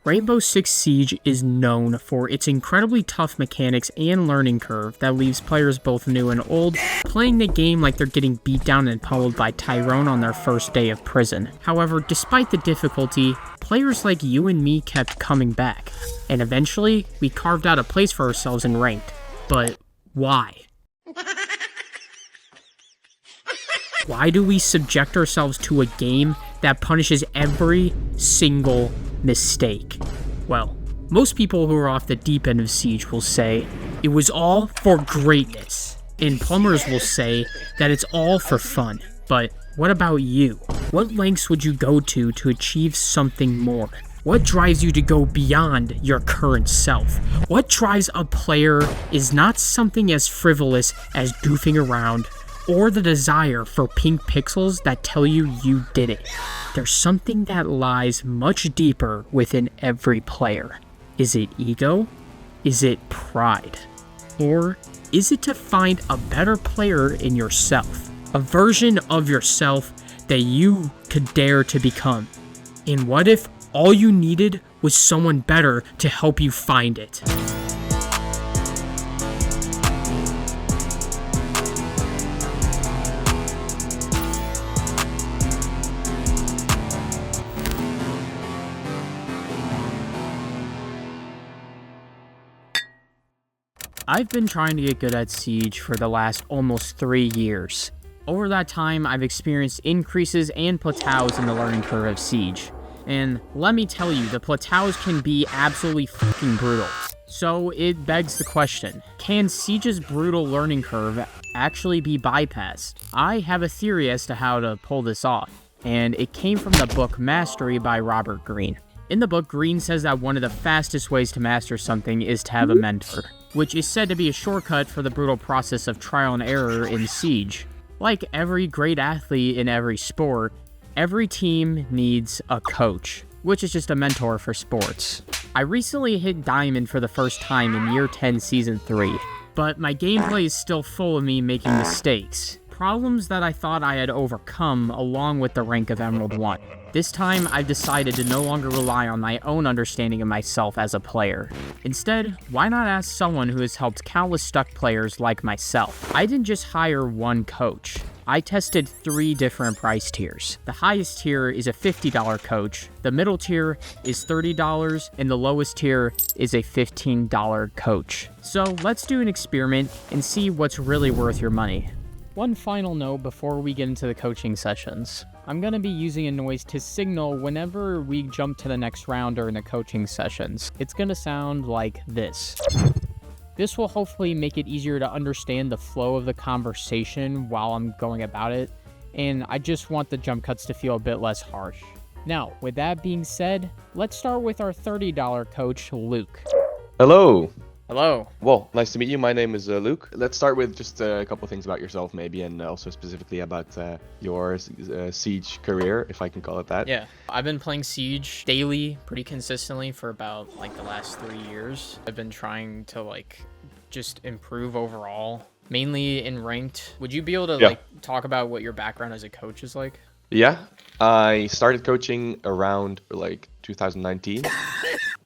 Rainbow Six Siege is known for its incredibly tough mechanics and learning curve that leaves players both new and old playing the game like they're getting beat down and pummeled by Tyrone on their first day of prison. However, despite the difficulty, players like you and me kept coming back, and eventually, we carved out a place for ourselves in Ranked. But why? Why do we subject ourselves to a game that punishes every single mistake? Well, most people who are off the deep end of Siege will say it was all for greatness, and plumbers will say that it's all for fun. But what about you? What lengths would you go to achieve something more? What drives you to go beyond your current self? What drives a player is not something as frivolous as goofing around or the desire for pink pixels that tell you you did it. There's something that lies much deeper within every player. Is it ego? Is it pride? Or is it to find a better player in yourself? A version of yourself that you could dare to become? And what if all you needed was someone better to help you find it? I've been trying to get good at Siege for the last almost 3 years. Over that time, I've experienced increases and plateaus in the learning curve of Siege. And let me tell you, the plateaus can be absolutely fucking brutal. So it begs the question, can Siege's brutal learning curve actually be bypassed? I have a theory as to how to pull this off, and it came from the book Mastery by Robert Greene. In the book, Greene says that one of the fastest ways to master something is to have a mentor, which is said to be a shortcut for the brutal process of trial and error in Siege. Like every great athlete in every sport, every team needs a coach, which is just a mentor for sports. I recently hit Diamond for the first time in Year 10 Season 3, but my gameplay is still full of me making mistakes. Problems that I thought I had overcome along with the rank of Emerald 1. This time, I've decided to no longer rely on my own understanding of myself as a player. Instead, why not ask someone who has helped countless stuck players like myself? I didn't just hire one coach. I tested 3 different price tiers. The highest tier is a $50 coach, the middle tier is $30, and the lowest tier is a $15 coach. So let's do an experiment and see what's really worth your money. One final note before we get into the coaching sessions. I'm going to be using a noise to signal whenever we jump to the next round during the coaching sessions. It's going to sound like this. This will hopefully make it easier to understand the flow of the conversation while I'm going about it, and I just want the jump cuts to feel a bit less harsh. Now, with that being said, let's start with our $30 coach, Luke. Hello. Hello. Well, nice to meet you. My name is Luke. Let's start with just a couple things about yourself, maybe, and also specifically about your Siege career, if I can call it that. Yeah, I've been playing Siege daily, pretty consistently for about the last 3 years. I've been trying to just improve overall, mainly in ranked. Would you be able to talk about what your background as a coach is like? Yeah, I started coaching around 2019.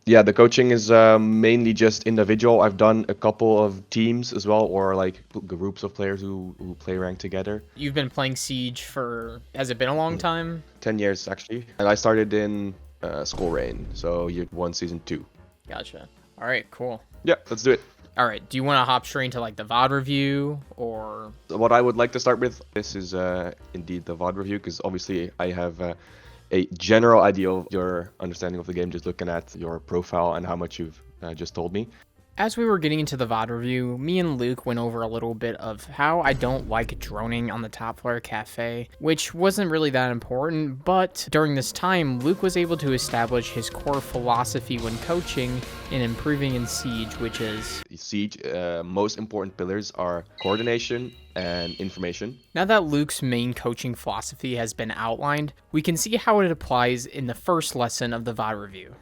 Yeah, the coaching is mainly just individual. I've done a couple of teams as well, or groups of players who play ranked together. You've been playing Siege for, has it been a long time? 10 years, actually. And I started in School Rain, so Year 1, Season 2. Gotcha. All right, cool. Yeah, let's do it. All right, do you want to hop straight into the VOD review, or? What I would like to start with, this is indeed the VOD review, because obviously I have a general idea of your understanding of the game just looking at your profile and how much you've just told me. As we were getting into the VOD review, me and Luke went over a little bit of how I don't like droning on the Top Player Cafe, which wasn't really that important, but during this time, Luke was able to establish his core philosophy when coaching and improving in Siege, which is... Siege, most important pillars are coordination and information. Now that Luke's main coaching philosophy has been outlined, we can see how it applies in the first lesson of the VOD review.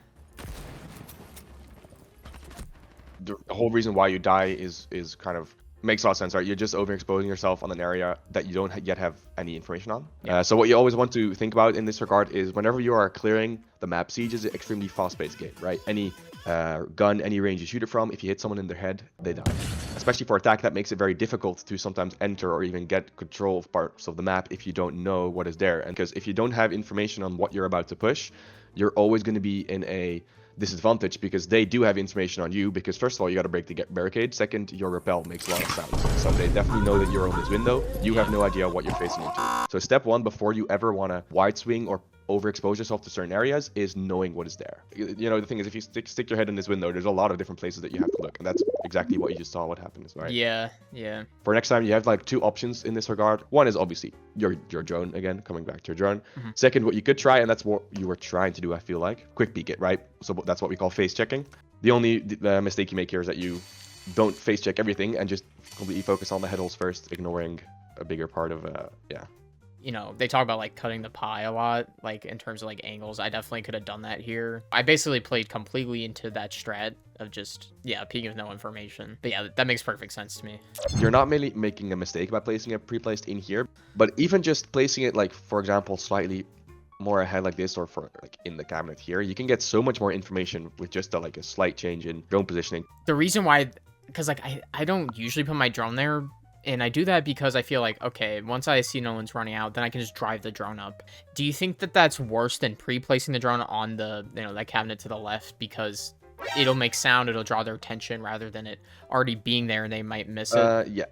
The whole reason why you die is kind of Makes a lot of sense, right? You're just overexposing yourself on an area that you don't yet have any information on. So what you always want to think about in this regard is whenever you are clearing the map, Siege is an extremely fast-paced game, right? Any gun, any range you shoot it from, if you hit someone in their head, they die. Especially for attack, that makes it very difficult to sometimes enter or even get control of parts of the map if you don't know what is there. And because if you don't have information on what you're about to push, you're always going to be in a disadvantage because they do have information on you, because first of all, you got to break the barricade. Second, your rappel makes a lot of sounds, so they definitely know that you're on this window. You have no idea what you're facing into. So step one, before you ever want to wide swing or overexpose yourself to certain areas, is knowing what is there. You know, the thing is, if you stick your head in this window, there's a lot of different places that you have to look, and that's exactly what you just saw what happens, right? Yeah. For next time, you have like two options in this regard. One is obviously your drone, again, coming back to your drone. Second, what you could try, and that's what you were trying to do, I feel like, quick peek it, right? So that's what we call face checking. The only mistake you make here is that you don't face check everything and just completely focus on the head holes first, ignoring a bigger part of You know, they talk about like cutting the pie a lot, like in terms of like angles. I definitely could have done that here. I basically played completely into that strat of just, peeking with no information. But yeah, that makes perfect sense to me. You're not merely making a mistake by placing it pre-placed in here, but even just placing it, like, for example, slightly more ahead like this, or for like in the cabinet here, you can get so much more information with just a slight change in drone positioning. The reason why, because like I don't usually put my drone there, and I do that because I feel like, okay, once I see no one's running out, then I can just drive the drone up. Do you think that that's worse than pre-placing the drone on the, that cabinet to the left, because it'll make sound, it'll draw their attention rather than it already being there and they might miss it? Yeah.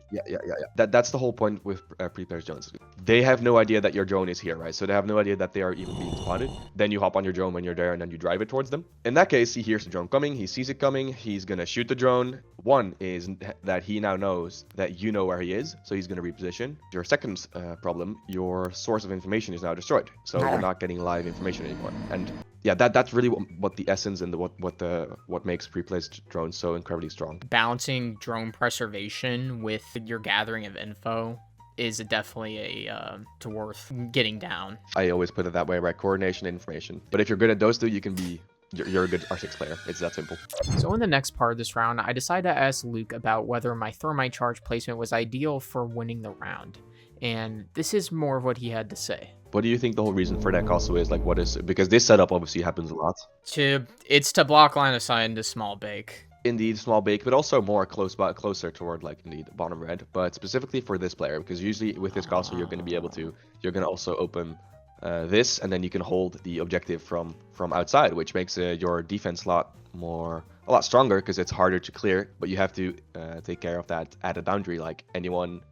That's the whole point with pre-placed drones. They have no idea that your drone is here, right? So they have no idea that they are even being spotted. Then you hop on your drone when you're there, and then you drive it towards them. In that case, he hears the drone coming, he sees it coming, he's gonna shoot the drone. One is that he now knows that you know where he is, so he's gonna reposition. Your second problem, your source of information is now destroyed, so you're not getting live information anymore. And yeah, that's really what the essence and what makes pre-placed drones so incredibly strong. Balancing drone preservation with your gathering of info is definitely it's worth getting down. I always put it that way, right? Coordination and information. But if you're good at those two, you can be you're a good R6 player. It's that simple. So in the next part of this round, I decided to ask Luke about whether my thermite charge placement was ideal for winning the round. And this is more of what he had to say. What do you think the whole reason for that also is? Like, what is it? Because this setup obviously happens a lot. It's to block line of sight into small bake. Indeed, small bake, but also more closer toward, like, indeed bottom red. But specifically for this player, because usually with this castle you're going to be able to, you're going to also open this, and then you can hold the objective from outside, which makes your defense a lot stronger, because it's harder to clear, but you have to take care of that added boundary like anyone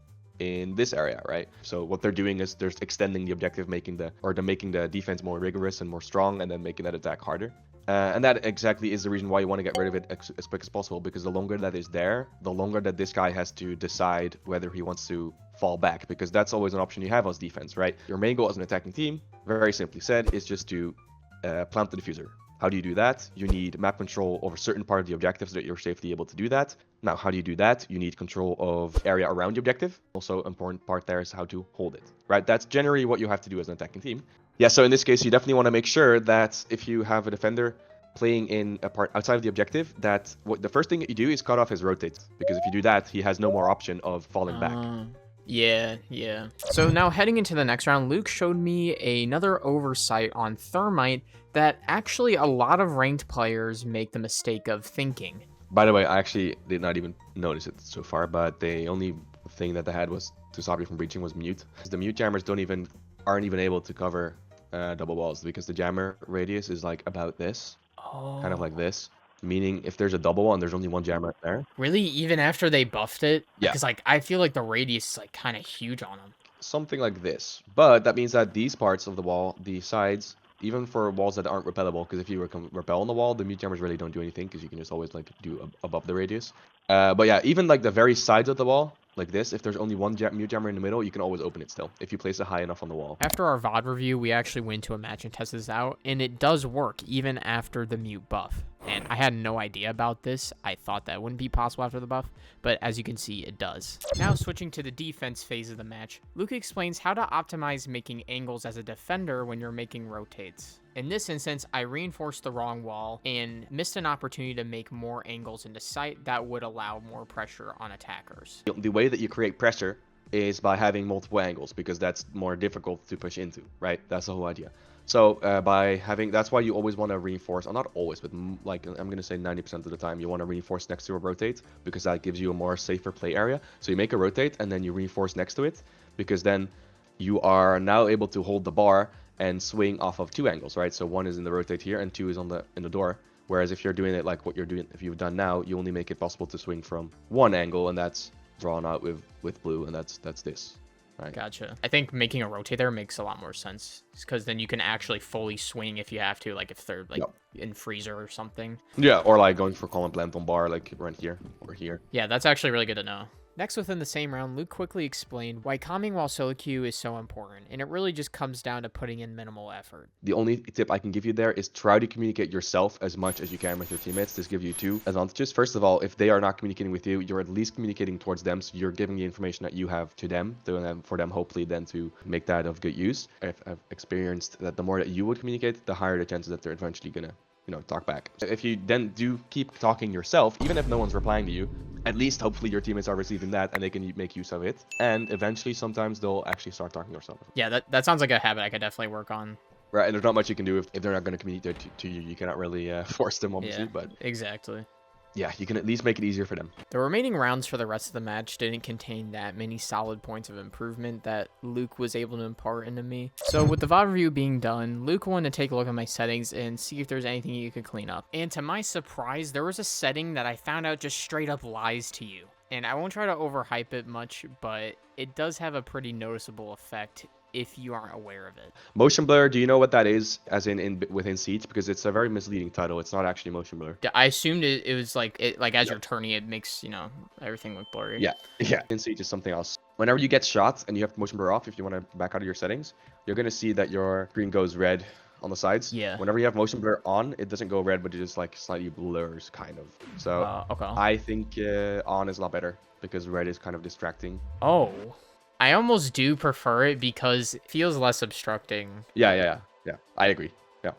in this area, right? So what they're doing is they're extending the objective, making the defense more rigorous and more strong, and then making that attack harder. And that exactly is the reason why you want to get rid of it as quick as possible, because the longer that is there, the longer that this guy has to decide whether he wants to fall back, because that's always an option you have as defense, right? Your main goal as an attacking team, very simply said, is just to plant the diffuser. How do you do that? You need map control over a certain part of the objective so that you're safely able to do that. Now, how do you do that? You need control of area around the objective. Also, important part there is how to hold it, right? That's generally what you have to do as an attacking team. Yeah, so in this case, you definitely want to make sure that if you have a defender playing in a part outside of the objective, that the first thing that you do is cut off his rotate, because if you do that, he has no more option of falling back. Yeah. So now heading into the next round, Luke showed me another oversight on thermite that actually a lot of ranked players make the mistake of thinking. By the way, I actually did not even notice it so far, but the only thing that they had was to stop you from breaching was mute. The mute jammers aren't even able to cover double walls, because the jammer radius is like about this, kind of like this. Meaning, if there's a double wall and there's only one jammer there. Really, even after they buffed it? Yeah. Because like I feel like the radius is like kind of huge on them. Something like this, but that means that these parts of the wall, the sides, even for walls that aren't repellable, because if you repel on the wall, the mute jammers really don't do anything, because you can just always like do above the radius. But yeah, even like the very sides of the wall, like this, if there's only one mute jammer in the middle, you can always open it still, if you place it high enough on the wall. After our VOD review, we actually went to a match and tested this out, and it does work even after the mute buff. And I had no idea about this. I thought that wouldn't be possible after the buff, but as you can see, it does. Now switching to the defense phase of the match, Luke explains how to optimize making angles as a defender when you're making rotates. In this instance, I reinforced the wrong wall and missed an opportunity to make more angles into sight that would allow more pressure on attackers. The way that you create pressure is by having multiple angles, because that's more difficult to push into, right? That's the whole idea. So that's why you always want to reinforce, or not always, but like I'm going to say 90% of the time, you want to reinforce next to a rotate, because that gives you a more safer play area. So you make a rotate and then you reinforce next to it, because then you are now able to hold the bar and swing off of 2 angles, right? So 1 is in the rotate here and 2 is in the door. Whereas if you're doing it like what you're doing, if you've done now, you only make it possible to swing from 1 angle, and that's drawn out with blue, and that's this. Right. Gotcha. I think making a rotate there makes a lot more sense, because then you can actually fully swing if you have to, like if they're like in freezer or something. Yeah, or like going for column plant on bar, like right here or here. Yeah, that's actually really good to know. Next, within the same round, Luke quickly explained why calming while solo queue is so important, and it really just comes down to putting in minimal effort. The only tip I can give you there is try to communicate yourself as much as you can with your teammates. This gives you 2 advantages. First of all, if they are not communicating with you, you're at least communicating towards them, so you're giving the information that you have to them, for them hopefully then to make that of good use. I've experienced that the more that you would communicate, the higher the chances that they're eventually gonna talk back. If you then do keep talking yourself, even if no one's replying to you, at least hopefully your teammates are receiving that and they can make use of it. And eventually sometimes they'll actually start talking to themselves. Yeah, that sounds like a habit I could definitely work on. Right, and there's not much you can do if they're not going to communicate to you. You cannot really force them, obviously, but exactly. Yeah, you can at least make it easier for them. The remaining rounds for the rest of the match didn't contain that many solid points of improvement that Luke was able to impart into me. So with the VOD review being done, Luke wanted to take a look at my settings and see if there's anything you could clean up. And to my surprise, there was a setting that I found out just straight up lies to you. And I won't try to overhype it much, but it does have a pretty noticeable effect if you aren't aware of it. Motion blur, do you know what that is, as in within Siege? Because it's a very misleading title. It's not actually motion blur. I assumed it was like as you're turning, it makes everything look blurry. Yeah. In Siege is something else. Whenever you get shot and you have motion blur off, if you want to back out of your settings, you're gonna see that your screen goes red on the sides. Yeah. Whenever you have motion blur on, it doesn't go red, but it just like slightly blurs, kind of. So okay. I think on is a lot better because red is kind of distracting. Oh. I almost do prefer it because it feels less obstructing. Yeah. I agree. Yeah. All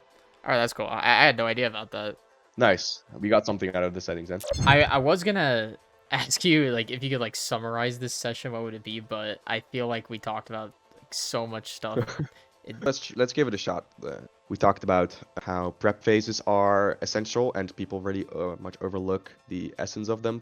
right, that's cool. I had no idea about that. Nice. We got something out of the settings then. I was gonna ask you if you could summarize this session, what would it be? But I feel like we talked about so much stuff. Let's give it a shot. We talked about how prep phases are essential, and people really much overlook the essence of them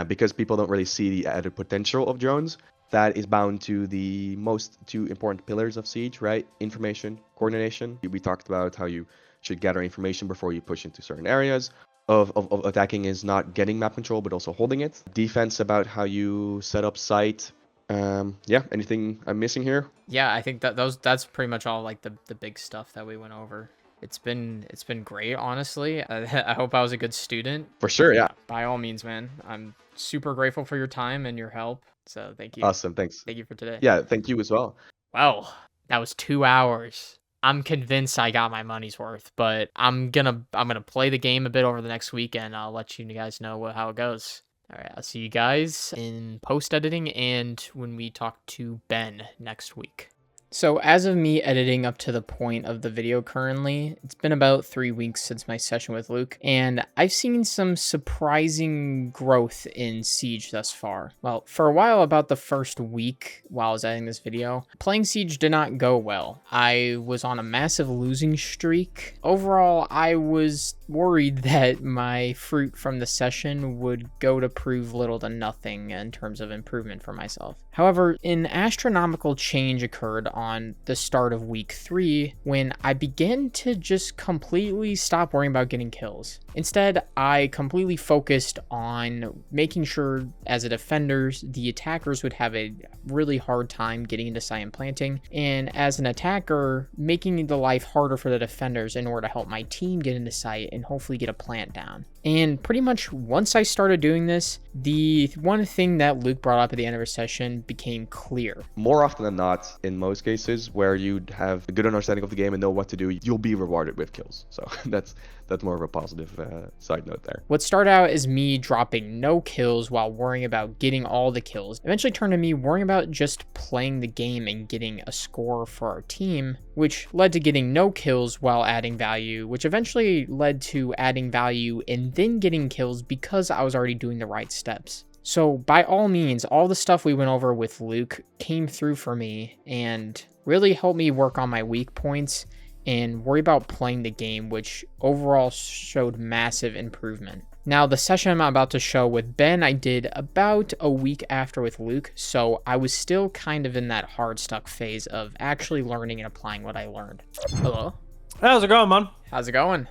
because people don't really see the added potential of drones. That is bound to the two important pillars of Siege, right? Information, coordination. We talked about how you should gather information before you push into certain areas. Of attacking is not getting map control, but also holding it. Defense about how you set up site. Yeah, anything I'm missing here? Yeah, I think that's pretty much all the big stuff that we went over. It's been great, honestly. I hope I was a good student. For sure, yeah. By all means, man. I'm super grateful for your time and your help. So thank you. Awesome, thanks. Thank you for today. Yeah, thank you as well. Well, that was 2 hours. I'm convinced I got my money's worth, but I'm gonna play the game a bit over the next week, and I'll let you guys know how it goes. All right, I'll see you guys in post-editing and when we talk to Ben next week. So as of me editing up to the point of the video currently, it's been about 3 weeks since my session with Luke, and I've seen some surprising growth in Siege thus far. Well, for a while, about the first week while I was editing this video, playing Siege did not go well. I was on a massive losing streak. Overall, I was worried that my fruit from the session would go to prove little to nothing in terms of improvement for myself. However, an astronomical change occurred on the start of week 3 when I began to just completely stop worrying about getting kills. Instead, I completely focused on making sure as a defender, the attackers would have a really hard time getting into site and planting, and as an attacker, making the life harder for the defenders in order to help my team get into site and hopefully get a plant down. And pretty much once I started doing this, the one thing that Luke brought up at the end of our session became clear. More often than not, in most cases, cases where you have a good understanding of the game and know what to do, you'll be rewarded with kills. So that's more of a positive side note there. What started out as me dropping no kills while worrying about getting all the kills eventually turned to me worrying about just playing the game and getting a score for our team, which led to getting no kills while adding value, which eventually led to adding value and then getting kills because I was already doing the right steps. So by all means, all the stuff we went over with Luke came through for me and really helped me work on my weak points and worry about playing the game, which overall showed massive improvement. Now, the session I'm about to show with Ben, I did about a week after with Luke, so I was still kind of in that hard stuck phase of actually learning and applying what I learned. Hello? How's it going, man? How's it going?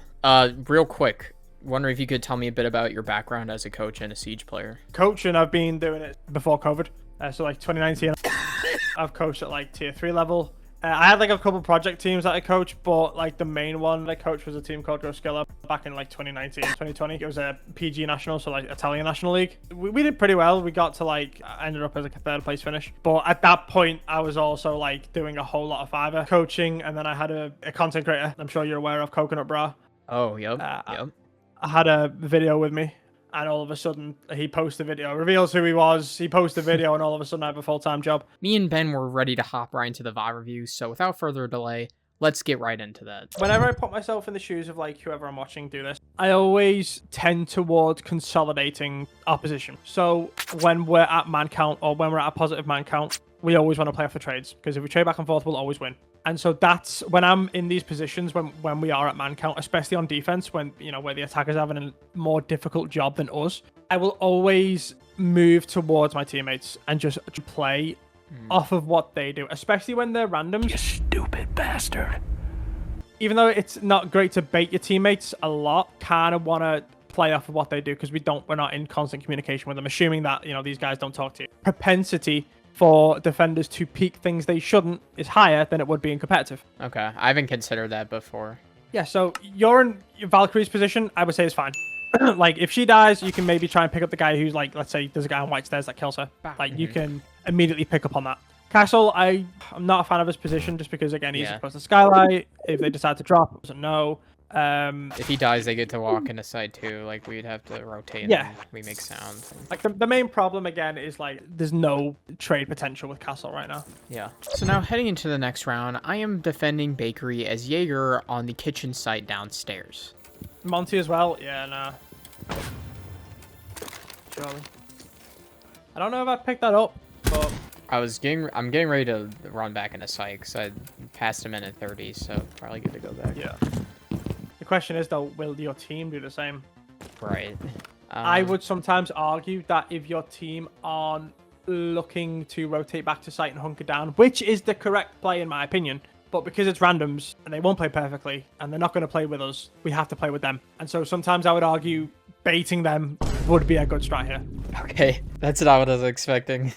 Real quick, wondering if you could tell me a bit about your background as a coach and a Siege player. Coaching, I've been doing it before COVID. So like 2019, I've coached at like tier 3 level. I had like a couple project teams that I coached, but like the main one I coached was a team called Go Skiller back in like 2019, 2020. It was a PG national, so like Italian National League. We did pretty well. We got to like, I ended up as like a 3rd place finish. But at that point, I was also like doing a whole lot of Fiverr coaching, and then I had a content creator. I'm sure you're aware of Coconut Bra. Oh, yep. I had a video with me, and all of a sudden he posts a video, reveals who he was, he posts a video, and all of a sudden I have a full-time job. Me and Ben were ready to hop right into the VOD review, so without further delay, let's get right into that. Whenever I put myself in the shoes of like whoever I'm watching do this, I always tend towards consolidating opposition. So when we're at man count, or when we're at a positive man count, we always want to play off the trades, because if we trade back and forth, we'll always win. And so that's when I'm in these positions, when we are at man count, especially on defense, when, you know, where the attackers having a more difficult job than us, I will always move towards my teammates and just play off of what they do, especially when they're randoms. You stupid bastard. Even though it's not great to bait your teammates a lot, kind of want to play off of what they do, because we're not in constant communication with them, assuming that, you know, these guys don't talk to you. Propensity for defenders to peek things they shouldn't is higher than it would be in competitive. Okay, I haven't considered that before. Yeah, so you're in Valkyrie's position, I would say is fine. Like, if she dies, you can maybe try and pick up the guy who's like, let's say there's a guy on white stairs that kills her. Like, you can immediately pick up on that. Castle, I'm not a fan of his position, just because, again, he's supposed to skylight. If they decide to drop, doesn't know. If he dies, they get to walk into side 2. Like, we'd have to rotate and we make sounds. Like, the main problem, again, is, like, there's no trade potential with Castle right now. Yeah. So now, heading into the next round, I am defending Bakery as Jaeger on the kitchen site downstairs. Monty as well? Yeah, nah. Surely. I don't know if I picked that up, but... I'm getting ready to run back into site, because I passed a minute 30, so probably good to go back. Yeah. The question is, though, will your team do the same? Right. I would sometimes argue that if your team aren't looking to rotate back to site and hunker down, which is the correct play in my opinion, but because it's randoms and they won't play perfectly and they're not going to play with us, we have to play with them. And so sometimes I would argue baiting them would be a good strat here. Okay, that's not what I was expecting.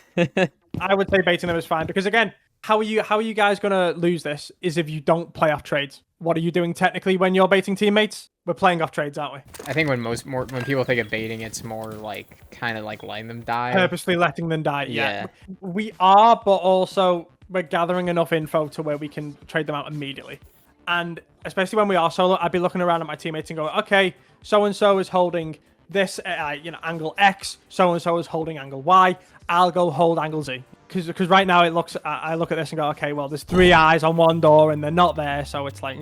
I would say baiting them is fine, because again, how are you guys going to lose this is if you don't play off trades. What are you doing technically when you're baiting teammates? We're playing off trades, aren't we? I think when when people think of baiting, it's more like kind of like letting them die. Purposely letting them die. Yeah. We are, but also we're gathering enough info to where we can trade them out immediately. And especially when we are solo, I'd be looking around at my teammates and going, okay, so-and-so is holding this angle X, so-and-so is holding angle Y, I'll go hold angle Z. Because right now I look at this and go, okay, well, there's 3 eyes on one door and they're not there, so it's like,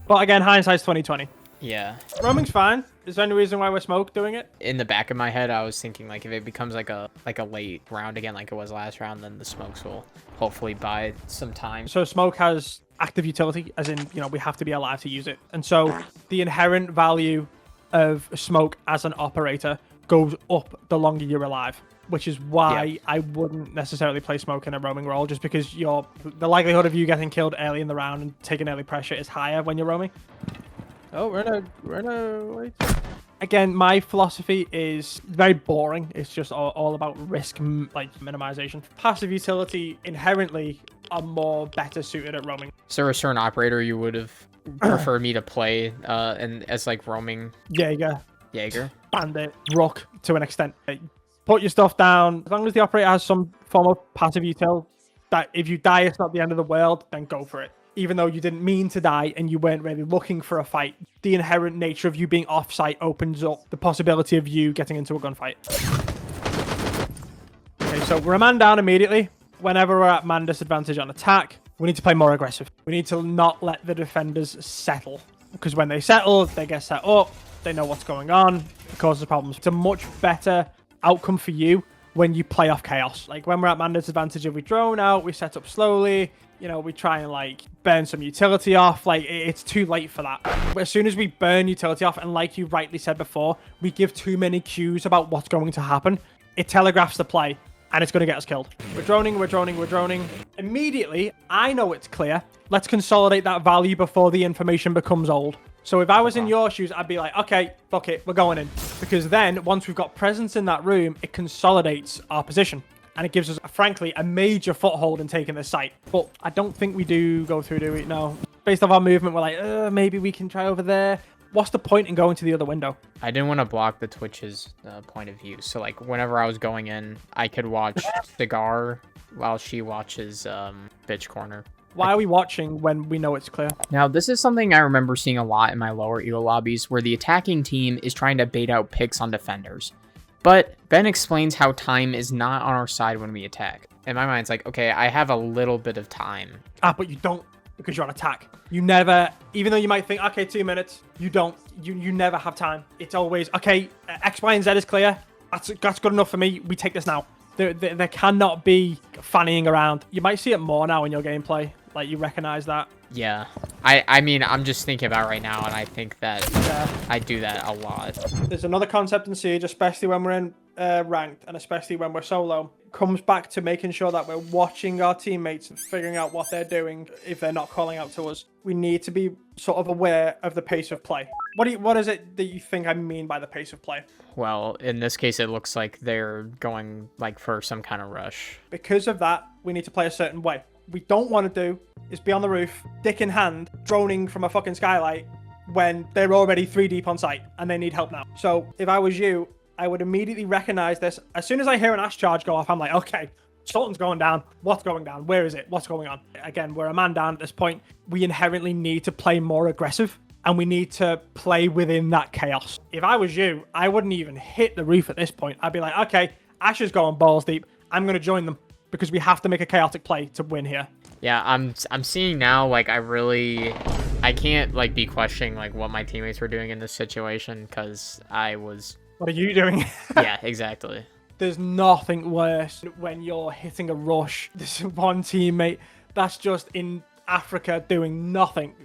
But again, hindsight's 2020. Yeah. Roaming's fine. Is there any reason why we're smoke doing it? In the back of my head, I was thinking, like, if it becomes like a late round again, like it was last round, then the smokes will hopefully buy some time. So smoke has active utility, as in, you know, we have to be alive to use it. And so the inherent value of smoke as an operator goes up the longer you're alive, which is why I wouldn't necessarily play smoke in a roaming role, just because the likelihood of you getting killed early in the round and taking early pressure is higher when you're roaming. Oh, wait. Again, my philosophy is very boring. It's just all about risk, like, minimization. Passive utility inherently are more better suited at roaming. Is there a certain operator you would have preferred me to play and as like roaming? Jaeger. Bandit. Rook to an extent. Put your stuff down. As long as the operator has some form of passive util, that if you die, it's not the end of the world, then go for it. Even though you didn't mean to die and you weren't really looking for a fight, the inherent nature of you being off-site opens up the possibility of you getting into a gunfight. Okay, so we're a man down immediately. Whenever we're at man disadvantage on attack, we need to play more aggressive. We need to not let the defenders settle. Because when they settle, they get set up, they know what's going on, it causes problems. It's a much better outcome for you when you play off chaos. Like when we're at man disadvantage, if we drone out, we set up slowly, you know, we try and like burn some utility off. Like it's too late for that. But as soon as we burn utility off, and like you rightly said before, we give too many cues about what's going to happen, it telegraphs the play and it's going to get us killed. We're droning, we're droning, we're droning. Immediately, I know it's clear. Let's consolidate that value before the information becomes old. So if I was in your shoes, I'd be like, okay, fuck it, we're going in. Because then once we've got presence in that room, it consolidates our position. And it gives us, frankly, a major foothold in taking this site. But I don't think we do go through, do we? No. Based off our movement, we're like, maybe we can try over there. What's the point in going to the other window? I didn't want to block the Twitch's point of view. So, like, whenever I was going in, I could watch Cigar while she watches Bitch Corner. Why are we watching when we know it's clear? Now, this is something I remember seeing a lot in my lower elo lobbies, where the attacking team is trying to bait out picks on defenders. But Ben explains how time is not on our side when we attack. In my mind, it's like, okay, I have a little bit of time. But you don't, because you're on attack. You never, even though you might think, okay, 2 minutes, you don't. You never have time. It's always, okay, X, Y, and Z is clear. That's good enough for me. We take this now. There cannot be fannying around. You might see it more now in your gameplay. Like, you recognize that. Yeah. I mean, I'm just thinking about it right now, and I think that I do that a lot. There's another concept in Siege, especially when we're in ranked, and especially when we're solo. Comes back to making sure that we're watching our teammates and figuring out what they're doing if they're not calling out to us. We need to be sort of aware of the pace of play. What is it that you think I mean by the pace of play? Well, in this case, it looks like they're going like for some kind of rush. Because of that, we need to play a certain way. We don't want to do is be on the roof, dick in hand, droning from a fucking skylight when they're already 3 deep on site and they need help now. So if I was you, I would immediately recognize this. As soon as I hear an Ash charge go off, I'm like, okay, Sultan's going down. What's going down? Where is it? What's going on? Again, we're a man down at this point. We inherently need to play more aggressive and we need to play within that chaos. If I was you, I wouldn't even hit the roof at this point. I'd be like, okay, Ash is going balls deep. I'm going to join them because we have to make a chaotic play to win here. Yeah, I'm seeing now, like, I can't, like, be questioning, like, what my teammates were doing in this situation, because I was... What are you doing? Yeah, exactly. There's nothing worse when you're hitting a rush. This one teammate that's just in Africa doing nothing.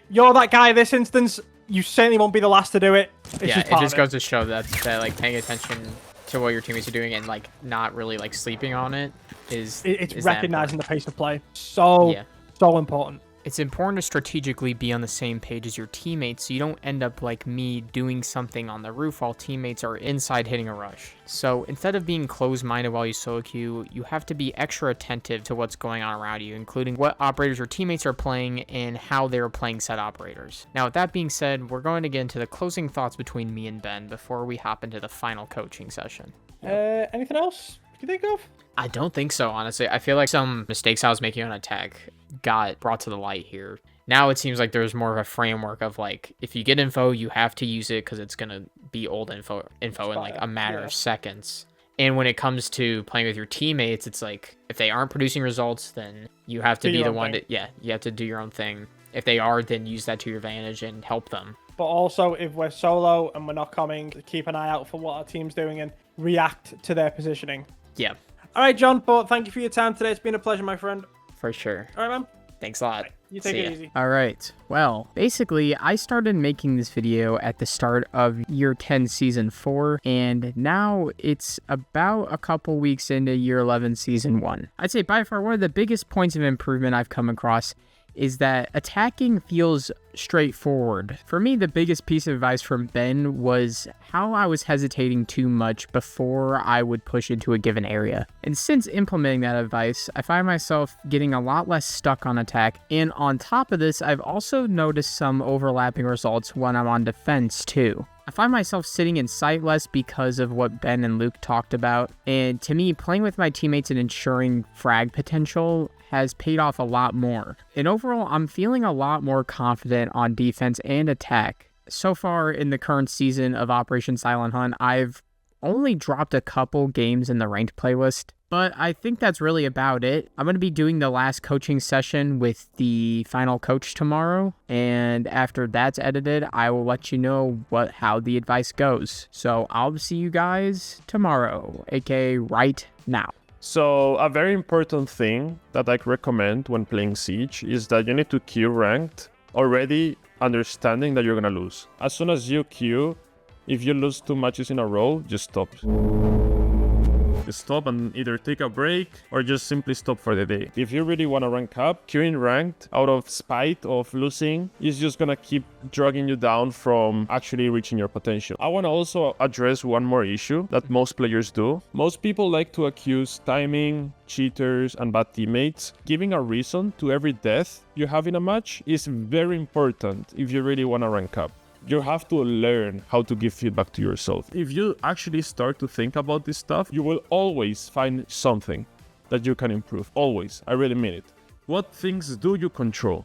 You're that guy this instance. You certainly won't be the last to do it. It just goes to show that like, paying attention to what your teammates are doing and, like, not really, like, sleeping on it is recognizing the pace of play. So important. It's important to strategically be on the same page as your teammates so you don't end up like me doing something on the roof while teammates are inside hitting a rush. So instead of being closed-minded while you solo queue, you have to be extra attentive to what's going on around you, including what operators your teammates are playing and how they're playing said operators. Now with that being said, we're going to get into the closing thoughts between me and Ben before we hop into the final coaching session. Anything else you think of? I don't think so, honestly. I feel like some mistakes I was making on attack got brought to the light here. Now it seems like there's more of a framework of like, if you get info, you have to use it because it's going to be old info in like a matter of seconds. And when it comes to playing with your teammates, it's like, if they aren't producing results, then you have to be the one you have to do your own thing. If they are, then use that to your advantage and help them. But also, if we're solo and we're not coming, keep an eye out for what our team's doing and react to their positioning. Yeah. All right, John, but thank you for your time today. It's been a pleasure, my friend. For sure. All right, man. Thanks a lot. Right, you take it easy. All right. Well, basically, I started making this video at the start of Year 10 Season 4, and now it's about a couple weeks into Year 11 Season 1. I'd say by far one of the biggest points of improvement I've come across is that attacking feels straightforward. For me, the biggest piece of advice from Ben was how I was hesitating too much before I would push into a given area. And since implementing that advice, I find myself getting a lot less stuck on attack. And on top of this, I've also noticed some overlapping results when I'm on defense too. I find myself sitting in sight less because of what Ben and Luke talked about, and to me, playing with my teammates and ensuring frag potential has paid off a lot more. And overall, I'm feeling a lot more confident on defense and attack. So far in the current season of Operation Silent Hunt, I've only dropped a couple games in the ranked playlist, but I think that's really about it. I'm going to be doing the last coaching session with the final coach tomorrow, and after that's edited, I will let you know how the advice goes. So I'll see you guys tomorrow, aka right now. So a very important thing that I recommend when playing Siege is that you need to queue ranked already understanding that you're going to lose. As soon as you queue, if you lose 2 matches in a row, just stop. Stop and either take a break or just simply stop for the day. If you really want to rank up, queuing ranked out of spite of losing is just gonna keep dragging you down from actually reaching your potential. I want to also address one more issue that most players do. Most people like to accuse timing, cheaters, and bad teammates. Giving a reason to every death you have in a match is very important if you really want to rank up. You have to learn how to give feedback to yourself. If you actually start to think about this stuff, you will always find something that you can improve. Always. I really mean it. What things do you control,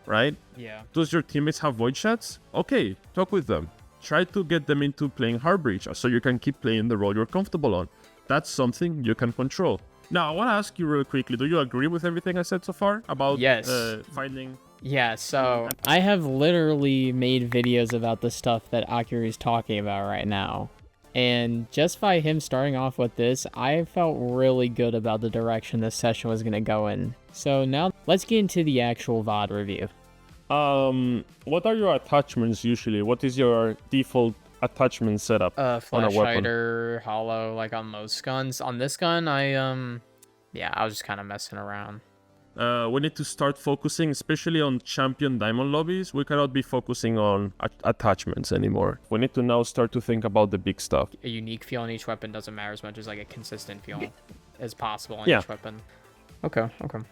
right? Yeah. Does your teammates have void chats? Okay, talk with them. Try to get them into playing Heartbreach so you can keep playing the role you're comfortable on. That's something you can control. Now, I want to ask you real quickly, do you agree with everything I said so far about finding... Yeah, so I have literally made videos about the stuff that Akiru is talking about right now. And just by him starting off with this, I felt really good about the direction this session was going to go in. So now let's get into the actual VOD review. What are your attachments usually? What is your default attachment setup on a Flash weapon? hider, hollow, like on most guns. On this gun, I was just kind of messing around. We need to start focusing, especially on champion diamond lobbies. We cannot be focusing on attachments anymore. We need to now start to think about the big stuff. A unique feel on each weapon doesn't matter as much as like a consistent feel as possible on Yeah. each weapon. Okay.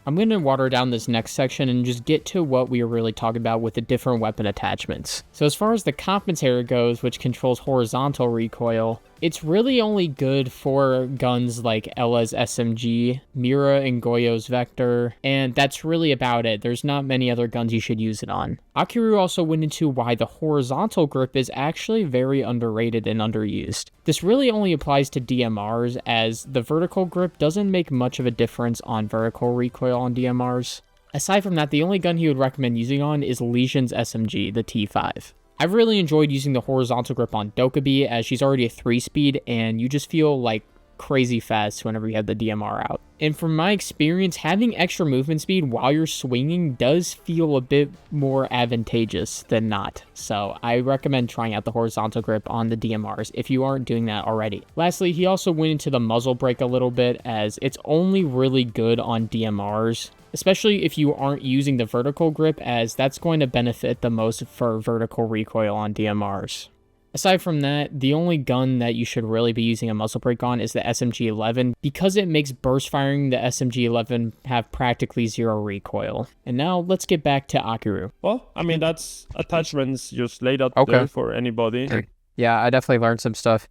I'm going to water down this next section and just get to what we were really talking about with the different weapon attachments. So as far as the compensator goes, which controls horizontal recoil, it's really only good for guns like Ella's SMG, Mira and Goyo's Vector, and that's really about it. There's not many other guns you should use it on. Akiru also went into why the horizontal grip is actually very underrated and underused. This really only applies to DMRs, as the vertical grip doesn't make much of a difference on vertical recoil on DMRs. Aside from that, the only gun he would recommend using on is Legion's SMG, the T5. I've really enjoyed using the horizontal grip on Dokkaebi, as she's already a 3-speed, and you just feel like crazy fast whenever you have the DMR out. And from my experience, having extra movement speed while you're swinging does feel a bit more advantageous than not. So I recommend trying out the horizontal grip on the DMRs if you aren't doing that already. Lastly, he also went into the muzzle brake a little bit, as it's only really good on DMRs, especially if you aren't using the vertical grip, as that's going to benefit the most for vertical recoil on DMRs. Aside from that, the only gun that you should really be using a muzzle brake on is the SMG-11, because it makes burst firing the SMG-11 have practically zero recoil. And now let's get back to Akiru. Well, I mean, that's attachments just laid out Okay. there for anybody. Yeah, I definitely learned some stuff.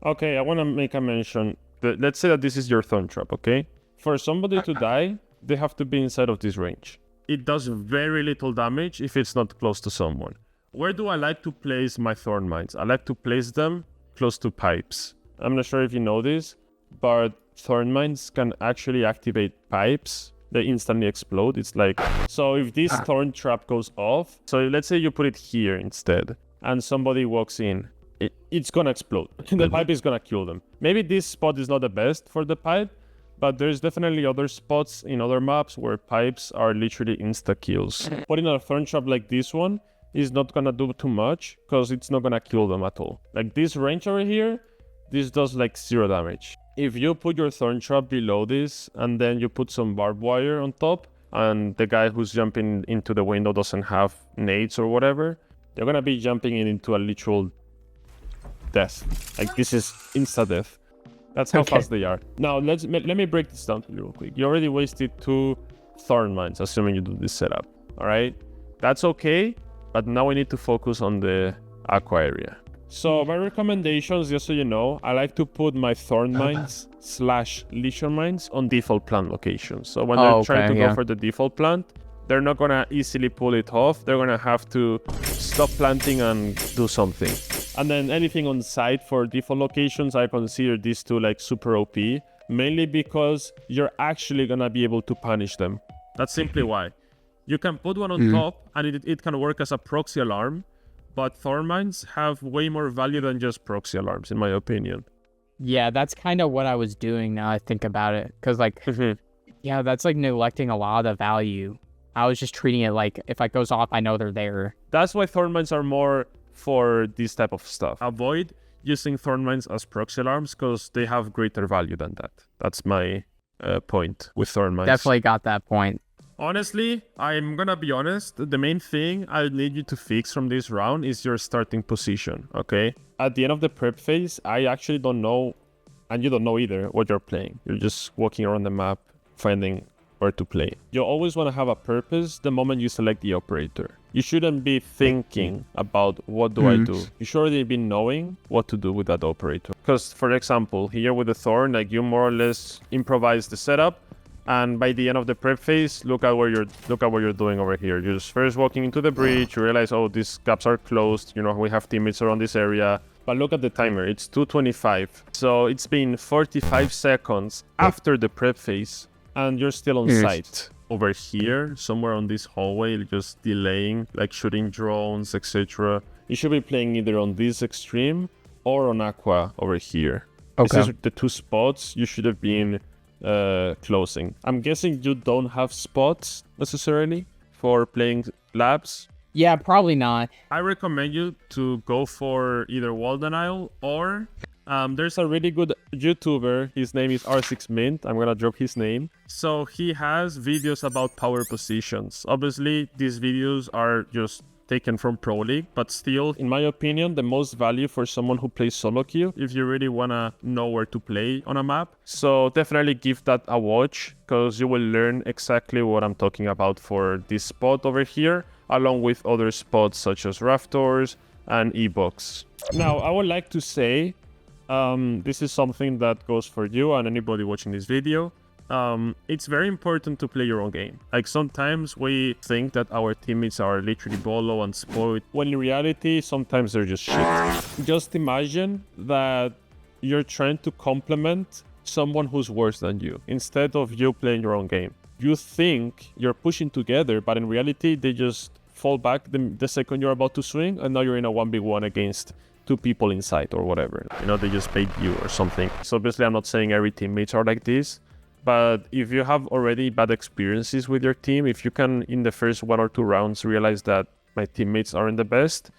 Okay, I want to make a mention. Let's say that this is your thorn trap, okay? For somebody to die, they have to be inside of this range. It does very little damage if it's not close to someone. Where do I like to place my thorn mines? I like to place them close to pipes. I'm not sure if you know this, but thorn mines can actually activate pipes. They instantly explode. It's like, so if this thorn trap goes off, so let's say you put it here instead, and somebody walks in, it's gonna explode. The pipe is gonna kill them. Maybe this spot is not the best for the pipe, but there's definitely other spots in other maps where pipes are literally insta-kills. Putting a thorn trap like this one is not gonna do too much, because it's not gonna kill them at all. Like this range over here, this does like 0 damage. If you put your thorn trap below this, and then you put some barbed wire on top, and the guy who's jumping into the window doesn't have nades or whatever, they're gonna be jumping into a literal death. Like this is insta-death. That's how fast they are. Now, let me break this down to you real quick. You already wasted 2 thorn mines, assuming you do this setup. All right? That's okay, but now we need to focus on the aqua area. So my recommendations, just so you know, I like to put my thorn mines / leisure mines on default plant locations. So when they're trying to go for the default plant, they're not gonna easily pull it off. They're gonna have to stop planting and do something. And then anything on site for default locations, I consider these two like super OP, mainly because you're actually gonna be able to punish them. That's simply why. You can put one on top and it can work as a proxy alarm, but thorn mines have way more value than just proxy alarms, in my opinion. Yeah, that's kind of what I was doing now I think about it. Because, like, yeah, that's like neglecting a lot of value. I was just treating it like if it goes off, I know they're there. That's why thorn mines are more for this type of stuff. Avoid using thorn mines as proxy alarms because they have greater value than that. That's my point with thorn mines. Definitely got that point. Honestly, I'm gonna be honest, the main thing I need you to fix from this round is your starting position, okay? At the end of the prep phase, I actually don't know, and you don't know either, what you're playing. You're just walking around the map, finding where to play. You always want to have a purpose the moment you select the operator. You shouldn't be thinking about what do I do. You should already be knowing what to do with that operator. Because, for example, here with the Thorn, like you more or less improvise the setup, and by the end of the prep phase, look at what you're doing over here. You're just first walking into the breach, you realize, oh, these gaps are closed, you know, we have teammates around this area. But look at the timer, it's 2:25. So it's been 45 seconds after the prep phase, and you're still on site. Over here, somewhere on this hallway, just delaying, like shooting drones, etc. You should be playing either on this extreme or on Aqua over here. Okay. These are the two spots you should have been closing. I'm guessing you don't have spots necessarily for playing labs. Yeah, probably not. I recommend you to go for either wall denial or there's a really good YouTuber. His name is R6Mint. I'm gonna drop his name. So he has videos about power positions. Obviously, these videos are just taken from Pro League, but still, in my opinion, the most value for someone who plays solo queue if you really wanna know where to play on a map. So definitely give that a watch because you will learn exactly what I'm talking about for this spot over here, along with other spots such as Raftors and E-Box. Now, I would like to say, this is something that goes for you and anybody watching this video. It's very important to play your own game. Like sometimes we think that our teammates are literally bolo and spoiled, when in reality, sometimes they're just shit. Just imagine that you're trying to complement someone who's worse than you, instead of you playing your own game. You think you're pushing together, but in reality, they just fall back the second you're about to swing, and now you're in a 1v1 against two people inside or whatever. You know, they just bait you or something. So obviously, I'm not saying every teammates are like this, but if you have already bad experiences with your team, if you can, in the first 1 or 2 rounds, realize that my teammates aren't the best,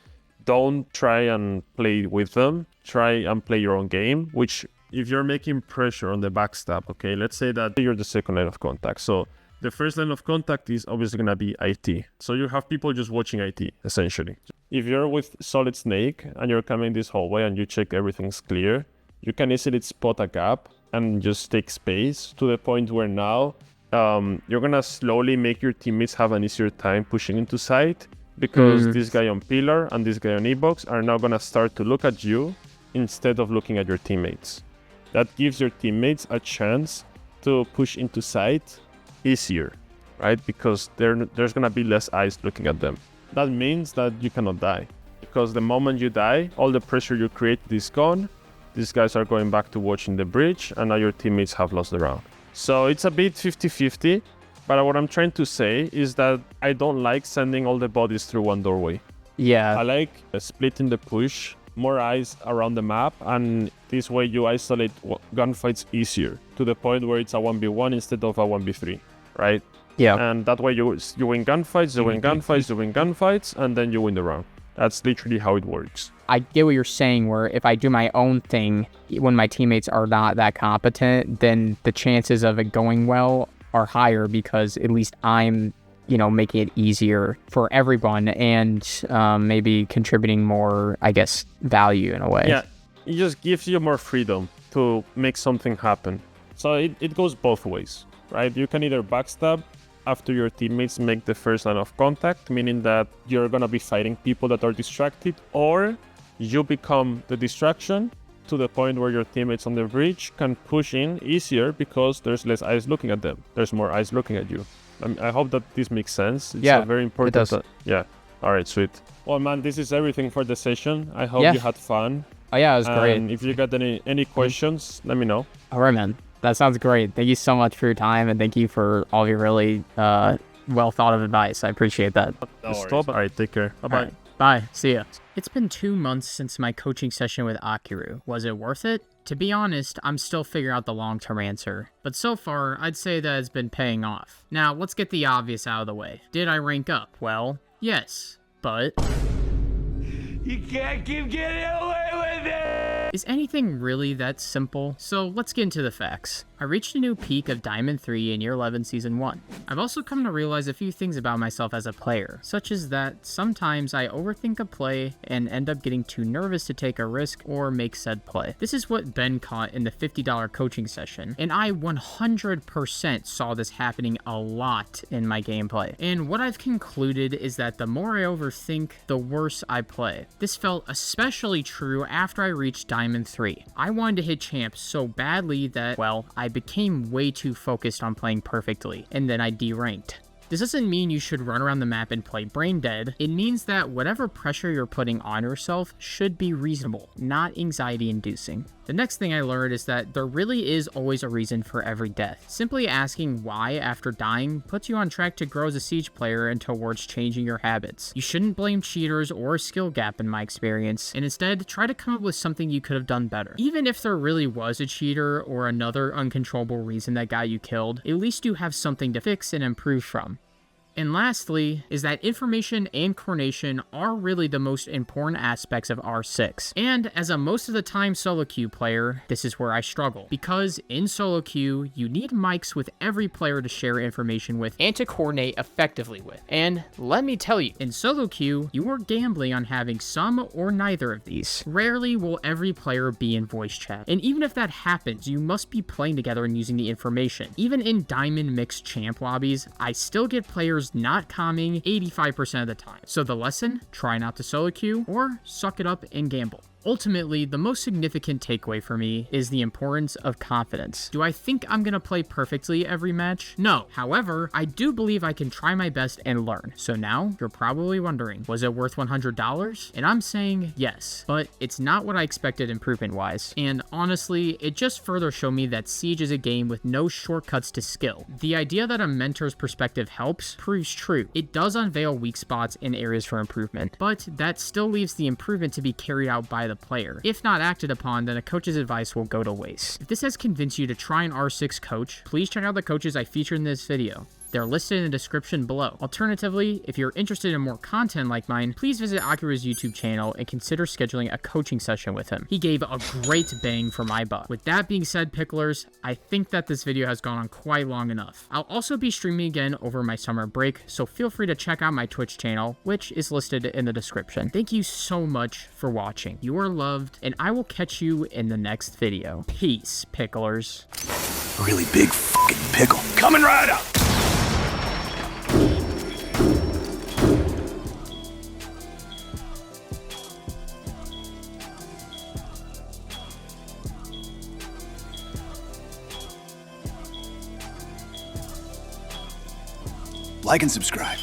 don't try and play with them. Try and play your own game, which if you're making pressure on the backstab, okay, let's say that you're the second line of contact. So the first line of contact is obviously going to be IT. So you have people just watching IT, essentially. If you're with Solid Snake and you're coming this hallway and you check everything's clear, you can easily spot a gap and just take space to the point where now you're going to slowly make your teammates have an easier time pushing into site, because this guy on pillar and this guy on E-Box are now going to start to look at you instead of looking at your teammates. That gives your teammates a chance to push into site easier, right? Because there's going to be less eyes looking at them. That means that you cannot die, because the moment you die, all the pressure you create is gone. These guys are going back to watching the bridge, and now your teammates have lost the round. So it's a bit 50-50, but what I'm trying to say is that I don't like sending all the bodies through one doorway. Yeah. I like splitting the push, more eyes around the map, and this way you isolate gunfights easier, to the point where it's a 1v1 instead of a 1v3, right? Yeah. And that way you win gunfights, you win gunfights, and then you win the round. That's literally how it works. I get what you're saying, where if I do my own thing when my teammates are not that competent, then the chances of it going well are higher, because at least I'm, making it easier for everyone and maybe contributing more, I guess, value in a way. Yeah, it just gives you more freedom to make something happen. So it goes both ways, right? You can either backstab after your teammates make the first line of contact, meaning that you're gonna be fighting people that are distracted, or you become the distraction to the point where your teammates on the bridge can push in easier because there's less eyes looking at them. There's more eyes looking at you. I hope that this makes sense. It's Yeah, a very important. it does. Yeah. All right, sweet. Well, man, this is everything for the session. I hope Yeah. you had fun. Oh yeah, it was great. And if you got any questions, let me know. All right, man. That sounds great. Thank you so much for your time, and thank you for all your really well thought of advice. I appreciate that. Stop. All right, take care. Bye-bye. All right, bye. See ya. It's been 2 months since my coaching session with Akiru. Was it worth it? To be honest, I'm still figuring out the long-term answer. But so far, I'd say that it's been paying off. Now, let's get the obvious out of the way. Did I rank up? Well, yes. But... You can't keep getting away with it! Is anything really that simple? So let's get into the facts. I reached a new peak of Diamond 3 in Year 11 Season 1. I've also come to realize a few things about myself as a player, such as that sometimes I overthink a play and end up getting too nervous to take a risk or make said play. This is what Ben caught in the $50 coaching session, and I 100% saw this happening a lot in my gameplay. And what I've concluded is that the more I overthink, the worse I play. This felt especially true after I reached Diamond 3. I wanted to hit champ so badly that, well, I became way too focused on playing perfectly, and then I deranked. This doesn't mean you should run around the map and play brain dead. It means that whatever pressure you're putting on yourself should be reasonable, not anxiety inducing. The next thing I learned is that there really is always a reason for every death. Simply asking why after dying puts you on track to grow as a Siege player and towards changing your habits. You shouldn't blame cheaters or a skill gap in my experience, and instead try to come up with something you could have done better. Even if there really was a cheater or another uncontrollable reason that got you killed, at least you have something to fix and improve from. And lastly, is that information and coordination are really the most important aspects of R6. And as a most of the time solo queue player, this is where I struggle. Because in solo queue, you need mics with every player to share information with and to coordinate effectively with. And let me tell you, in solo queue, you are gambling on having some or neither of these. Rarely will every player be in voice chat. And even if that happens, you must be playing together and using the information. Even in Diamond Mixed Champ lobbies, I still get players not calming 85% of the time. So the lesson, try not to solo queue or suck it up and gamble. Ultimately, the most significant takeaway for me is the importance of confidence. Do I think I'm gonna play perfectly every match? No. However, I do believe I can try my best and learn. So now, you're probably wondering, was it worth $100? And I'm saying yes, but it's not what I expected improvement-wise. And honestly, it just further showed me that Siege is a game with no shortcuts to skill. The idea that a mentor's perspective helps proves true. It does unveil weak spots and areas for improvement, but that still leaves the improvement to be carried out by the player. If not acted upon, then a coach's advice will go to waste. If this has convinced you to try an R6 coach, please check out the coaches I featured in this video. They're listed in the description below. Alternatively, if you're interested in more content like mine, please visit Akiru's YouTube channel and consider scheduling a coaching session with him. He gave a great bang for my buck. With that being said, Picklers, I think that this video has gone on quite long enough. I'll also be streaming again over my summer break, so feel free to check out my Twitch channel, which is listed in the description. Thank you so much for watching. You are loved, and I will catch you in the next video. Peace, Picklers. Really big fucking pickle. Coming right up! Like and subscribe.